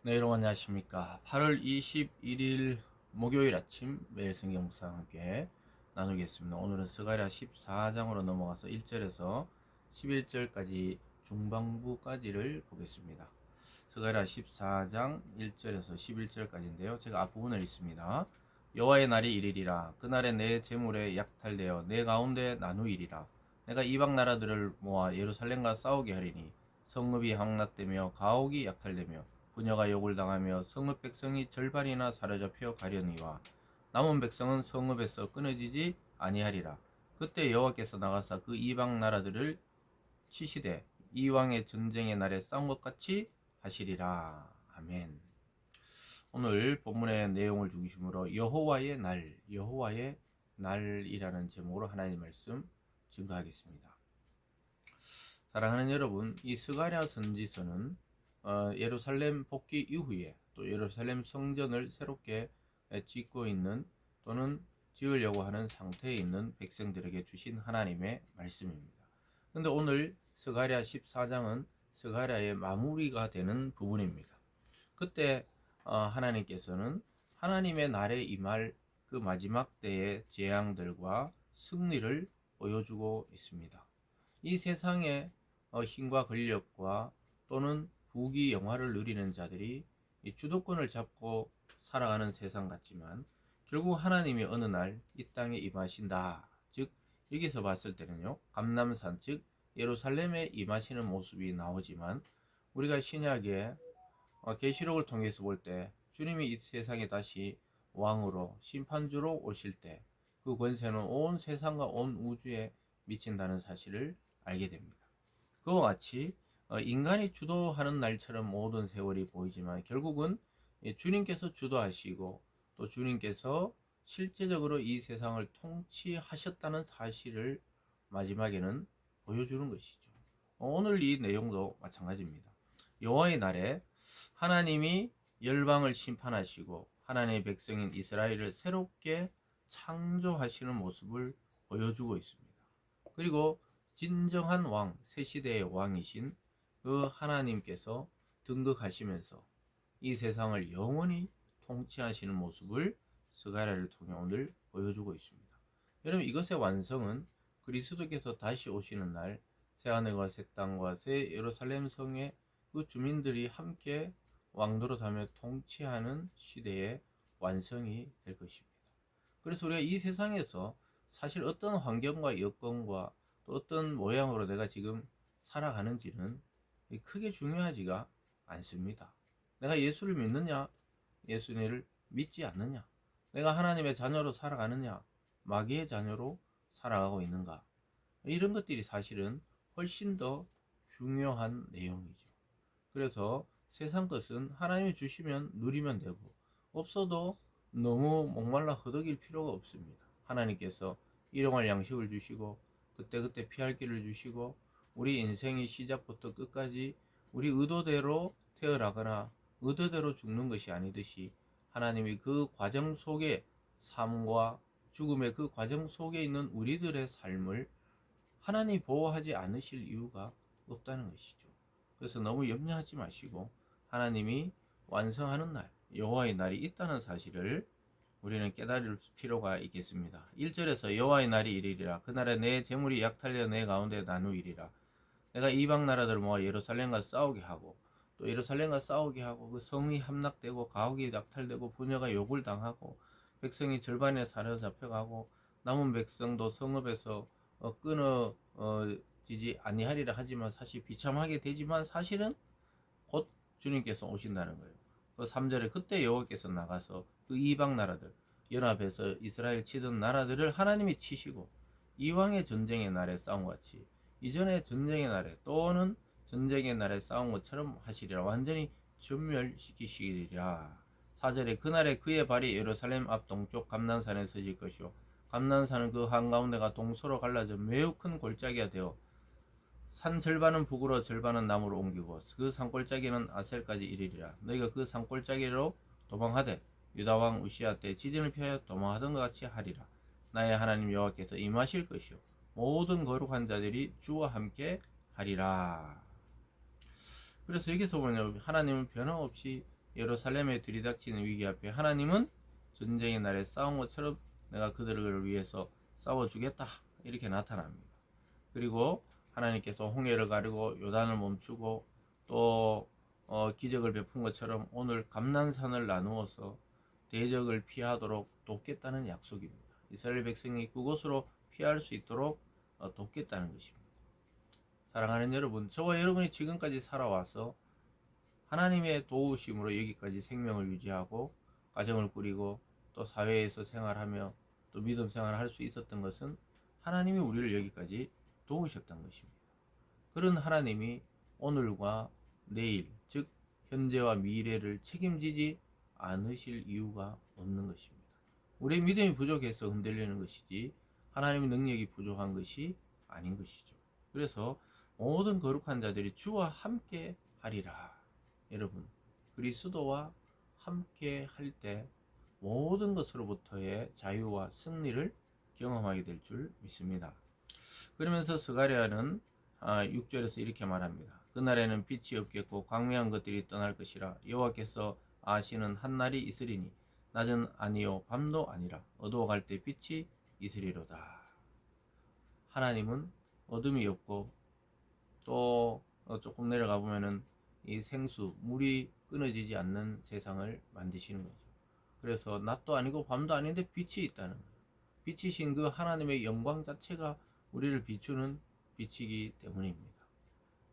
네, 여러분 안녕하십니까. 8월 21일 목요일 아침 매일 성경 묵상 함께 나누겠습니다. 오늘은 스가랴 14장으로 넘어가서 1절에서 11절까지 중반부까지를 보겠습니다. 스가랴 14장 1절에서 11절까지인데요. 제가 앞부분을 읽습니다. 여호와의 날이 이르리라. 그날에 내 재물에 약탈되어 내 가운데 나누이리라. 내가 이방 나라들을 모아 예루살렘과 싸우게 하리니 성읍이 함락되며 가옥이 약탈되며 부녀가 욕을 당하며 성읍 백성이 절반이나 사로잡혀 가려니와 남은 백성은 성읍에서 끊어지지 아니하리라. 그때 여호와께서 나가사 그 이방 나라들을 치시되 이 왕의 전쟁의 날에 싸운 것 같이 하시리라. 아멘. 오늘 본문의 내용을 중심으로 여호와의 날이라는 제목으로 하나님의 말씀 증거하겠습니다. 사랑하는 여러분, 이 스가랴 선지서는 예루살렘 복귀 이후에 또 예루살렘 성전을 새롭게 짓고 있는 또는 지으려고 하는 상태에 있는 백성들에게 주신 하나님의 말씀입니다. 그런데 오늘 스가랴 14장은 스가랴의 마무리가 되는 부분입니다. 그때 하나님께서는 하나님의 날에 임할 그 마지막 때의 재앙들과 승리를 보여주고 있습니다. 이 세상의 힘과 권력과 또는 부귀 영화를 누리는 자들이 이 주도권을 잡고 살아가는 세상 같지만 결국 하나님이 어느 날 이 땅에 임하신다. 즉 여기서 봤을 때는요, 감람산 즉 예루살렘에 임하시는 모습이 나오지만 우리가 신약의 계시록을 통해서 볼 때 주님이 이 세상에 다시 왕으로 심판주로 오실 때 그 권세는 온 세상과 온 우주에 미친다는 사실을 알게 됩니다. 그와 같이 인간이 주도하는 날처럼 모든 세월이 보이지만 결국은 주님께서 주도하시고 또 주님께서 실제적으로 이 세상을 통치하셨다는 사실을 마지막에는 보여주는 것이죠. 오늘 이 내용도 마찬가지입니다. 여호와의 날에 하나님이 열방을 심판하시고 하나님의 백성인 이스라엘을 새롭게 창조하시는 모습을 보여주고 있습니다. 그리고 진정한 왕, 새 시대의 왕이신 그 하나님께서 등극하시면서 이 세상을 영원히 통치하시는 모습을 스가랴를 통해 오늘 보여주고 있습니다. 여러분, 이것의 완성은 그리스도께서 다시 오시는 날 새하늘과 새 땅과 새 예루살렘 성의 그 주민들이 함께 왕노릇하며 통치하는 시대의 완성이 될 것입니다. 그래서 우리가 이 세상에서 사실 어떤 환경과 여건과 또 어떤 모양으로 내가 지금 살아가는지는 크게 중요하지가 않습니다. 내가 예수를 믿느냐, 예수님을 믿지 않느냐, 내가 하나님의 자녀로 살아가느냐, 마귀의 자녀로 살아가고 있는가, 이런 것들이 사실은 훨씬 더 중요한 내용이죠. 그래서 세상 것은 하나님이 주시면 누리면 되고 없어도 너무 목말라 허덕일 필요가 없습니다. 하나님께서 일용할 양식을 주시고 그때그때 피할 길을 주시고 우리 인생의 시작부터 끝까지 우리 의도대로 태어나거나 의도대로 죽는 것이 아니듯이 하나님이 그 과정 속에 삶과 죽음의 그 과정 속에 있는 우리들의 삶을 하나님이 보호하지 않으실 이유가 없다는 것이죠. 그래서 너무 염려하지 마시고 하나님이 완성하는 날, 여호와의 날이 있다는 사실을 우리는 깨달을 필요가 있겠습니다. 1절에서 여호와의 날이 이르리라. 그날에 내 재물이 약탈되어 내 가운데 나누이리라. 내가 이방 나라들을 모아 예루살렘과 싸우게 하고 또 예루살렘과 싸우게 하고 그 성이 함락되고 가옥이 약탈되고 부녀가 욕을 당하고 백성이 절반에 사로잡혀가고 남은 백성도 성읍에서 끊어지지 아니하리라 하지만 사실 비참하게 되지만 사실은 곧 주님께서 오신다는 거예요. 그 3절에 그때 여호와께서 나가서 그 이방 나라들 연합해서 이스라엘 치던 나라들을 하나님이 치시고 이왕의 전쟁의 날에 싸운 것 같이 이전의 전쟁의 날에 또는 전쟁의 날에 싸운 것처럼 하시리라. 완전히 전멸시키시리라. 4절에 그날에 그의 발이 예루살렘 앞 동쪽 감난산에 서질 것이요 감난산은 그 한가운데가 동서로 갈라져 매우 큰 골짜기가 되어 산 절반은 북으로 절반은 남으로 옮기고 그 산골짜기는 아셀까지 이르리라. 너희가 그 산골짜기로 도망하되 유다왕 우시아 때 지진을 피하여 도망하던 것 같이 하리라. 나의 하나님 여호와께서 임하실 것이요 모든 거룩한 자들이 주와 함께 하리라. 그래서 여기서 보면 하나님은 변함없이 예루살렘에 들이닥치는 위기 앞에 하나님은 전쟁의 날에 싸운 것처럼 내가 그들을 위해서 싸워주겠다 이렇게 나타납니다. 그리고 하나님께서 홍해를 가르고 요단을 멈추고 또 기적을 베푼 것처럼 오늘 감난산을 나누어서 대적을 피하도록 돕겠다는 약속입니다. 이스라엘 백성이 그곳으로 피할 수 있도록 돕겠다는 것입니다. 사랑하는 여러분, 저와 여러분이 지금까지 살아와서 하나님의 도우심으로 여기까지 생명을 유지하고 가정을 꾸리고 또 사회에서 생활하며 또 믿음 생활을 할 수 있었던 것은 하나님이 우리를 여기까지 도우셨던 것입니다. 그런 하나님이 오늘과 내일, 즉 현재와 미래를 책임지지 않으실 이유가 없는 것입니다. 우리의 믿음이 부족해서 흔들리는 것이지 하나님의 능력이 부족한 것이 아닌 것이죠. 그래서 모든 거룩한 자들이 주와 함께 하리라. 여러분, 그리스도와 함께 할 때 모든 것으로부터의 자유와 승리를 경험하게 될 줄 믿습니다. 그러면서 스가랴는 6절에서 이렇게 말합니다. 그날에는 빛이 없겠고 광명한 것들이 떠날 것이라. 여호와께서 아시는 한 날이 있으리니 낮은 아니요 밤도 아니라 어두워갈 때 빛이 있으리로다. 하나님은 어둠이 없고 또 조금 내려가 보면은 이 생수, 물이 끊어지지 않는 세상을 만드시는 거죠. 그래서 낮도 아니고 밤도 아닌데 빛이 있다는 거예요. 빛이신 그 하나님의 영광 자체가 우리를 비추는 빛이기 때문입니다.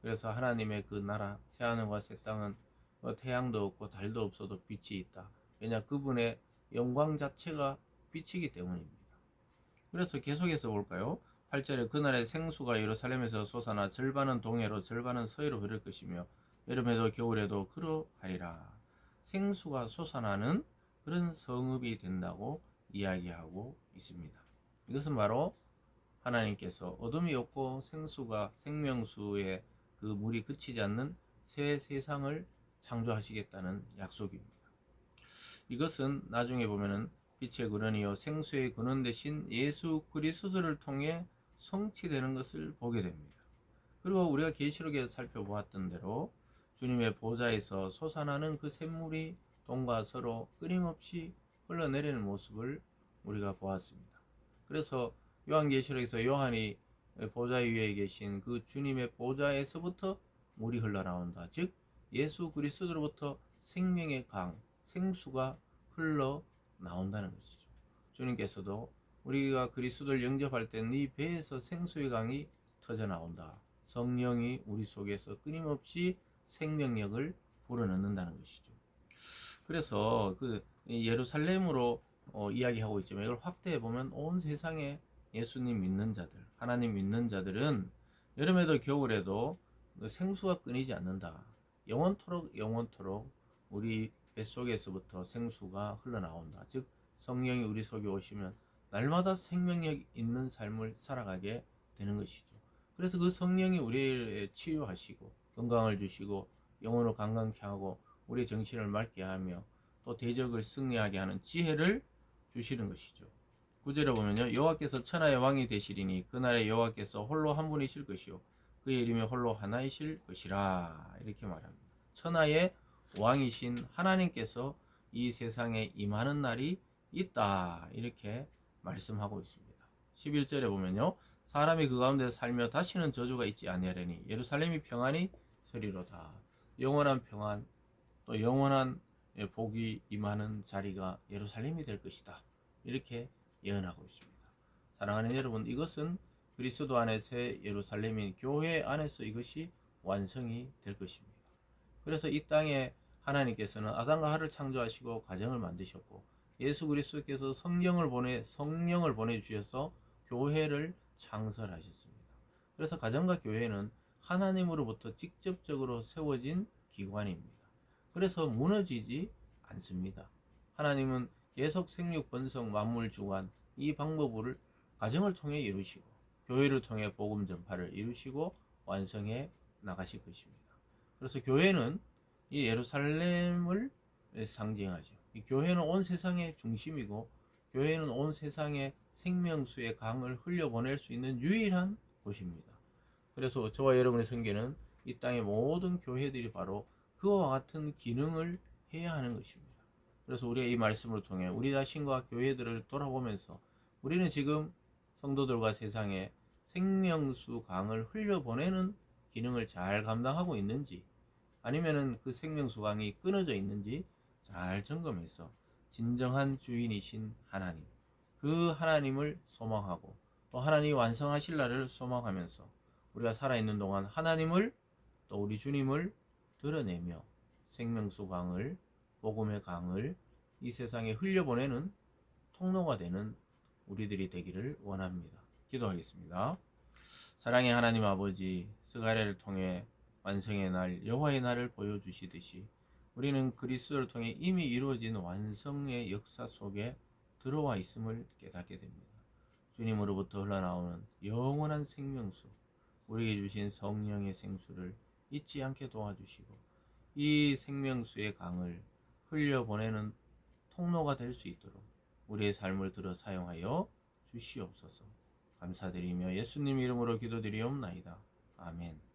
그래서 하나님의 그 나라, 새하늘과 새 땅은 태양도 없고 달도 없어도 빛이 있다. 왜냐, 그분의 영광 자체가 빛이기 때문입니다. 그래서 계속해서 볼까요? 8절에 그날의 생수가 예루살렘에서 솟아나 절반은 동해로 절반은 서해로 흐를 것이며 여름에도 겨울에도 그러하리라. 생수가 솟아나는 그런 성읍이 된다고 이야기하고 있습니다. 이것은 바로 하나님께서 어둠이 없고 생수가 생명수의 그 물이 그치지 않는 새 세상을 창조하시겠다는 약속입니다. 이것은 나중에 보면은 빛의 근원이요 생수의 근원 대신 예수 그리스도를 통해 성취되는 것을 보게 됩니다. 그리고 우리가 계시록에서 살펴보았던 대로 주님의 보좌에서 솟아나는 그 샘물이 동과 서로 끊임없이 흘러내리는 모습을 우리가 보았습니다. 그래서 요한계시록에서 요한이 보좌 위에 계신 그 주님의 보좌에서부터 물이 흘러나온다. 즉 예수 그리스도로부터 생명의 강, 생수가 흘러나온다는 것이죠. 주님께서도 우리가 그리스도를 영접할 때 네 배에서 생수의 강이 터져나온다. 성령이 우리 속에서 끊임없이 생명력을 불어넣는다는 것이죠. 그래서 그 예루살렘으로 이야기하고 있지만 이걸 확대해 보면 온 세상에 예수님 믿는 자들, 하나님 믿는 자들은 여름에도 겨울에도 생수가 끊이지 않는다. 영원토록 우리 뱃속에서부터 생수가 흘러나온다. 즉 성령이 우리 속에 오시면 날마다 생명력 있는 삶을 살아가게 되는 것이죠. 그래서 그 성령이 우리를 치유하시고 건강을 주시고 영혼을 강건케 하고 우리의 정신을 맑게 하며 또 대적을 승리하게 하는 지혜를 주시는 것이죠. 9절에 보면요. 여호와께서 천하의 왕이 되시리니 그날에 여호와께서 홀로 한 분이실 것이요 그의 이름이 홀로 하나이실 것이라. 이렇게 말합니다. 천하의 왕이신 하나님께서 이 세상에 임하는 날이 있다. 이렇게 말씀하고 있습니다. 11절에 보면요. 사람이 그 가운데 살며 다시는 저주가 있지 아니하리니 예루살렘이 평안히 서리로다. 영원한 평안 또 영원한 복이 임하는 자리가 예루살렘이 될 것이다. 이렇게 예언하고 있습니다. 사랑하는 여러분, 이것은 그리스도 안에 새 예루살렘인 교회 안에서 이것이 완성이 될 것입니다. 그래서 이 땅에 하나님께서는 아담과 하와를 창조하시고 가정을 만드셨고 예수 그리스도께서 성령을 보내 주셔서 교회를 창설하셨습니다. 그래서 가정과 교회는 하나님으로부터 직접적으로 세워진 기관입니다. 그래서 무너지지 않습니다. 하나님은 계속 생육, 번성, 만물 주관 이 방법을 가정을 통해 이루시고 교회를 통해 복음 전파를 이루시고 완성해 나가실 것입니다. 그래서 교회는 이 예루살렘을 상징하죠. 이 교회는 온 세상의 중심이고 교회는 온 세상의 생명수의 강을 흘려보낼 수 있는 유일한 곳입니다. 그래서 저와 여러분의 성계는 이 땅의 모든 교회들이 바로 그와 같은 기능을 해야 하는 것입니다. 그래서 우리가 이 말씀을 통해 우리 자신과 교회들을 돌아보면서 우리는 지금 성도들과 세상에 생명수 강을 흘려보내는 기능을 잘 감당하고 있는지, 아니면은 그 생명수 강이 끊어져 있는지 잘 점검해서 진정한 주인이신 하나님, 그 하나님을 소망하고 또 하나님이 완성하실 날을 소망하면서 우리가 살아있는 동안 하나님을 또 우리 주님을 드러내며 생명수 강을, 복음의 강을 이 세상에 흘려보내는 통로가 되는 우리들이 되기를 원합니다. 기도하겠습니다. 사랑의 하나님 아버지, 스가랴를 통해 완성의 날, 여호와의 날을 보여주시듯이 우리는 그리스도를 통해 이미 이루어진 완성의 역사 속에 들어와 있음을 깨닫게 됩니다. 주님으로부터 흘러나오는 영원한 생명수, 우리에게 주신 성령의 생수를 잊지 않게 도와주시고 이 생명수의 강을 흘려보내는 통로가 될 수 있도록 우리의 삶을 들어 사용하여 주시옵소서. 감사드리며 예수님 이름으로 기도드리옵나이다. 아멘.